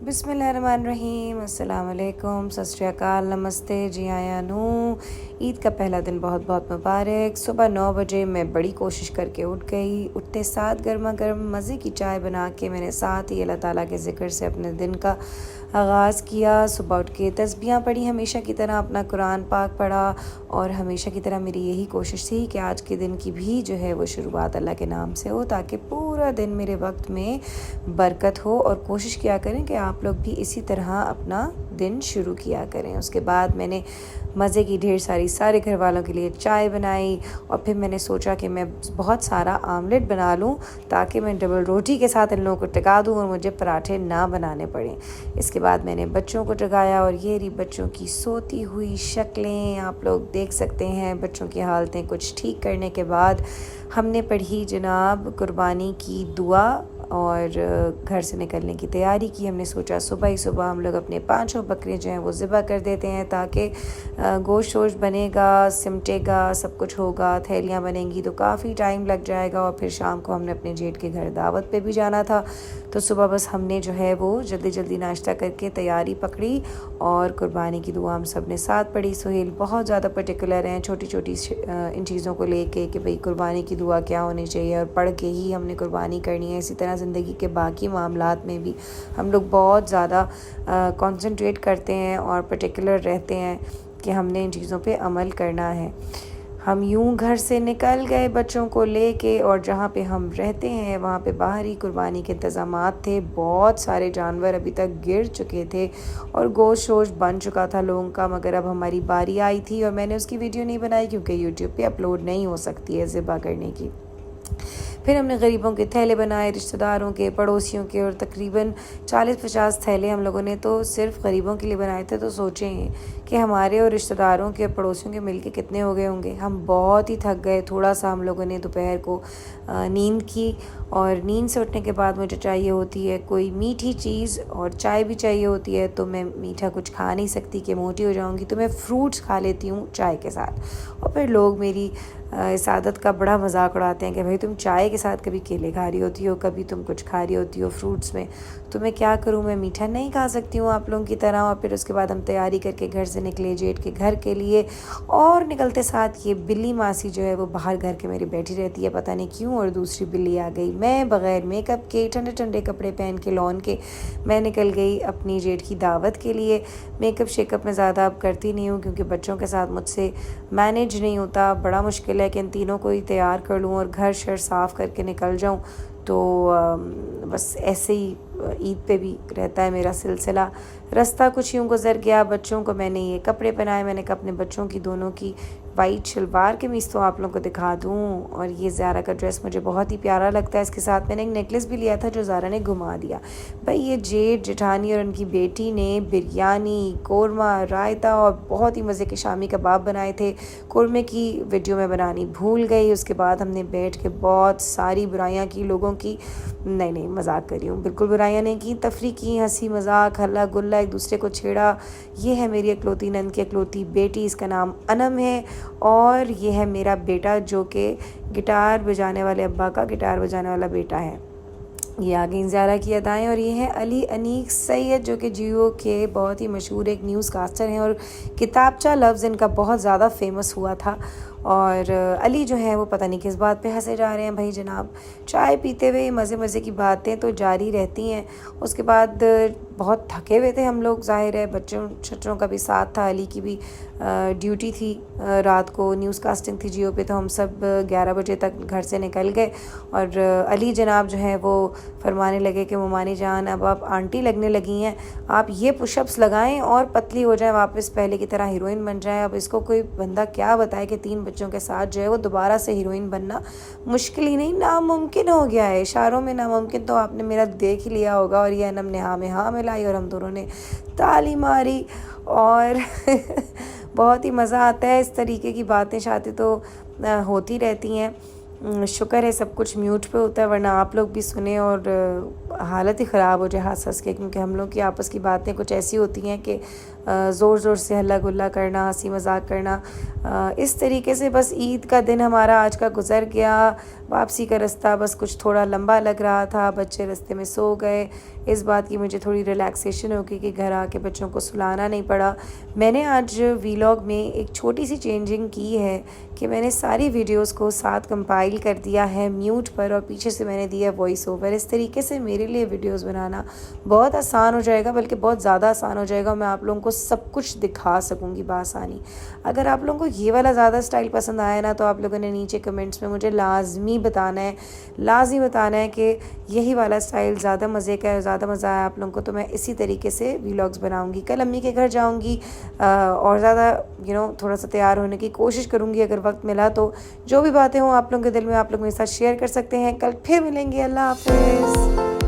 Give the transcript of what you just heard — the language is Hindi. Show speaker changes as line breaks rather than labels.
बिस्मिल्लाहिर्रहमानिर्रहीम, अस्सलाम वालेकुम, सत श्री अकाल, नमस्ते, जी आया नू। ईद का पहला दिन बहुत बहुत मुबारक। सुबह 9 बजे मैं बड़ी कोशिश करके उठ गई। उठते साथ गर्मा गर्म मज़े की चाय बना के मैंने साथ ही अल्लाह ताला के ज़िक्र से अपने दिन का आगाज़ किया। सुबह उठ के तस्बीहां पढ़ी, हमेशा की तरह अपना कुरान पाक पढ़ा और हमेशा की तरह मेरी यही कोशिश थी कि आज के दिन की भी जो है वो शुरुआत अल्लाह के नाम से हो, ताकि पूरा दिन मेरे वक्त में बरकत हो। और कोशिश किया करें कि आप लोग भी इसी तरह अपना दिन शुरू किया करें। उसके बाद मैंने मज़े की ढेर सारे घर वालों के लिए चाय बनाई और फिर मैंने सोचा कि मैं बहुत सारा आमलेट बना लूं ताकि मैं डबल रोटी के साथ इन लोगों को टिका दूं और मुझे पराठे ना बनाने पड़ें। इसके बाद मैंने बच्चों को जगाया और ये रही बच्चों की सोती हुई शक्लें, आप लोग देख सकते हैं। बच्चों की हालतें कुछ ठीक करने के बाद हमने पढ़ी जनाब कुर्बानी की दुआ और घर से निकलने की तैयारी की। हमने सोचा सुबह ही सुबह हम लोग अपने 5 बकरे जो हैं वो ज़िबा कर देते हैं ताकि गोश्त वोश्त बनेगा, सिमटेगा, सब कुछ होगा, थैलियाँ बनेंगी तो काफ़ी टाइम लग जाएगा। और फिर शाम को हमने अपने जेठ के घर दावत पे भी जाना था, तो सुबह बस हमने जो है वो जल्दी जल्दी नाश्ता करके तैयारी पकड़ी और कुर्बानी की दुआ हम सब ने साथ पढ़ी। सुहेल बहुत ज़्यादा पर्टिकुलर हैं छोटी छोटी इन चीज़ों को लेके कि भाई कुर्बानी की दुआ क्या होनी चाहिए और पढ़ के ही हमने कुर्बानी करनी है। इसी तरह ज़िंदगी के बाकी मामलात में भी हम लोग बहुत ज़्यादा कंसंट्रेट करते हैं और पर्टिकुलर रहते हैं कि हमने इन चीज़ों पे अमल करना है। हम यूं घर से निकल गए बच्चों को लेके और जहाँ पे हम रहते हैं वहाँ पे बाहर ही कुर्बानी के इंतज़ामात थे। बहुत सारे जानवर अभी तक गिर चुके थे और गोश्त शोश्त बन चुका था लोगों का, मगर अब हमारी बारी आई थी और मैंने उसकी वीडियो नहीं बनाई क्योंकि यूट्यूब पे अपलोड नहीं हो सकती है ज़िबा करने की। फिर हमने गरीबों के थैले बनाए, रिश्तेदारों के, पड़ोसियों के, और तकरीबन 40-50 थैले हम लोगों ने तो सिर्फ गरीबों के लिए बनाए थे। तो सोचें कि हमारे और रिश्तेदारों के, पड़ोसियों के मिलके कितने हो गए होंगे। हम बहुत ही थक गए। थोड़ा सा हम लोगों ने दोपहर को नींद की और नींद से उठने के बाद मुझे चाहिए होती है कोई मीठी चीज़ और चाय भी चाहिए होती है। तो मैं मीठा कुछ खा नहीं सकती कि मोटी हो जाऊंगी, तो मैं फ्रूट्स खा लेती हूँ चाय के साथ। और फिर लोग मेरी इस आदत का बड़ा मजाक उड़ाते हैं कि भाई तुम चाय के साथ कभी केले खा रही होती हो, कभी तुम कुछ खा रही होती हो फ्रूट्स में। तो मैं क्या करूँ, मैं मीठा नहीं खा सकती हूँ आप लोगों की तरह। और फिर उसके बाद हम तैयारी करके घर से निकले जेठ के घर के लिए। और निकलते साथ ये बिल्ली मासी जो है वो बाहर घर के मेरी बैठी रहती है, पता नहीं क्यों, और दूसरी बिल्ली आ गई। मैं बग़ैर मेकअप के, ठंडे ठंडे कपड़े पहन के, लॉन के, मैं निकल गई अपनी जेठ की दावत के लिए। मेकअप शेकअप मैं ज़्यादा अब करती नहीं हूँ क्योंकि बच्चों के साथ मुझसे मैनेज नहीं होता। बड़ा मुश्किल है कि इन तीनों को ही तैयार कर लूँ और घर शर साफ़ करके निकल जाऊँ। तो बस ऐसे ही ईद पे भी रहता है मेरा सिलसिला। रास्ता कुछ यूँ गुज़र गया। बच्चों को मैंने ये कपड़े पहनाए। मैंने कहा अपने बच्चों की दोनों की वाइट शलवार कमीज़ तो आप लोगों को दिखा दूँ। और ये ज़ारा का ड्रेस मुझे बहुत ही प्यारा लगता है। इसके साथ मैंने एक नेकलेस भी लिया था जो ज़ारा ने घुमा दिया। भाई ये जेठ जेठानी और उनकी बेटी ने बिरयानी, कोरमा, रायता और बहुत ही मज़े के शामी कबाब बनाए थे। कोरमे की वीडियो में बनानी भूल गई। उसके बाद हमने बैठ के बहुत सारी बुराइयाँ की लोगों की। नहीं मजाक कर रही हूँ, बिल्कुल बुराइयाँ नहीं की, तफरी की, हंसी मजाक, हल्ला गुल्ला, एक दूसरे को छेड़ा। ये है मेरी इकलौती नंद की इकलौती बेटी, इसका नाम अनम है। और ये है मेरा बेटा जो कि गिटार बजाने वाले अब्बा का गिटार बजाने वाला बेटा है। ये आ गई ज़ारा की अदाएँ। और ये हैं अली अनीक सैयद जो कि जियो के बहुत ही मशहूर एक न्यूज़ कास्टर हैं और किताबचा लफ्ज़ इनका बहुत ज़्यादा फेमस हुआ था। और अली जो है वो पता नहीं किस बात पे हंसे जा रहे हैं भाई जनाब। चाय पीते हुए मज़े मज़े की बातें तो जारी रहती हैं। उसके बाद बहुत थके हुए थे हम लोग, ज़ाहिर है बच्चों छच्चों का भी साथ था, अली की भी ड्यूटी थी, रात को न्यूज़ कास्टिंग थी जियो पे। तो हम सब 11 बजे तक घर से निकल गए और अली जनाब जो है वो फरमाने लगे कि ममानी जान अब आप आंटी लगने लगी हैं, आप ये पुशअप्स लगाएं और पतली हो जाएं, वापस पहले की तरह हीरोइन बन जाएं। अब इसको कोई बंदा क्या बताए कि 3 बच्चों के साथ जो है वो दोबारा से हीरोइन बनना मुश्किल ही नहीं नामुमकिन हो गया है। इशारों में नामुमकिन तो आपने मेरा देख ही लिया होगा। और ये अनम ने हाँ में हाँ मिलाई और हम दोनों ने ताली मारी और बहुत ही मज़ा आता है। इस तरीके की बातें शातें तो होती रहती हैं। शुक्र है सब कुछ म्यूट पे होता है, वरना आप लोग भी सुने और हालत ही ख़राब हो जाए हंस हंस के। क्योंकि हम लोग की आपस की बातें कुछ ऐसी होती हैं कि ज़ोर ज़ोर से हल्ला गुल्ला करना, हंसी मजाक करना। इस तरीके से बस ईद का दिन हमारा आज का गुज़र गया। वापसी का रास्ता बस कुछ थोड़ा लंबा लग रहा था, बच्चे रास्ते में सो गए। इस बात की मुझे थोड़ी रिलैक्सेशन होगी कि घर आके बच्चों को सुलाना नहीं पड़ा। मैंने आज वीलॉग में एक छोटी सी चेंजिंग की है कि मैंने सारी वीडियोस को साथ कंपाइल कर दिया है म्यूट पर और पीछे से मैंने दिया वॉइस ओवर। इस तरीके से मेरे लिए वीडियोस बनाना बहुत आसान हो जाएगा, बल्कि बहुत ज़्यादा आसान हो जाएगा। मैं आप लोगों को सब कुछ दिखा सकूँगी बआसानी। अगर आप लोगों को ये वाला ज़्यादा स्टाइल पसंद आया ना, तो आप लोगों ने नीचे कमेंट्स में मुझे लाजमी बताना है कि यही वाला स्टाइल ज़्यादा मज़े का है, ज़्यादा मज़ा आया आप लोगों को। तो मैं इसी तरीके से व्लॉग्स बनाऊंगी। कल अम्मी के घर जाऊंगी और ज़्यादा थोड़ा सा तैयार होने की कोशिश करूंगी अगर वक्त मिला तो। जो भी बातें हों आप लोगों के दिल में, आप लोग मेरे साथ शेयर कर सकते हैं। कल फिर मिलेंगे। अल्लाह हाफ़िज़।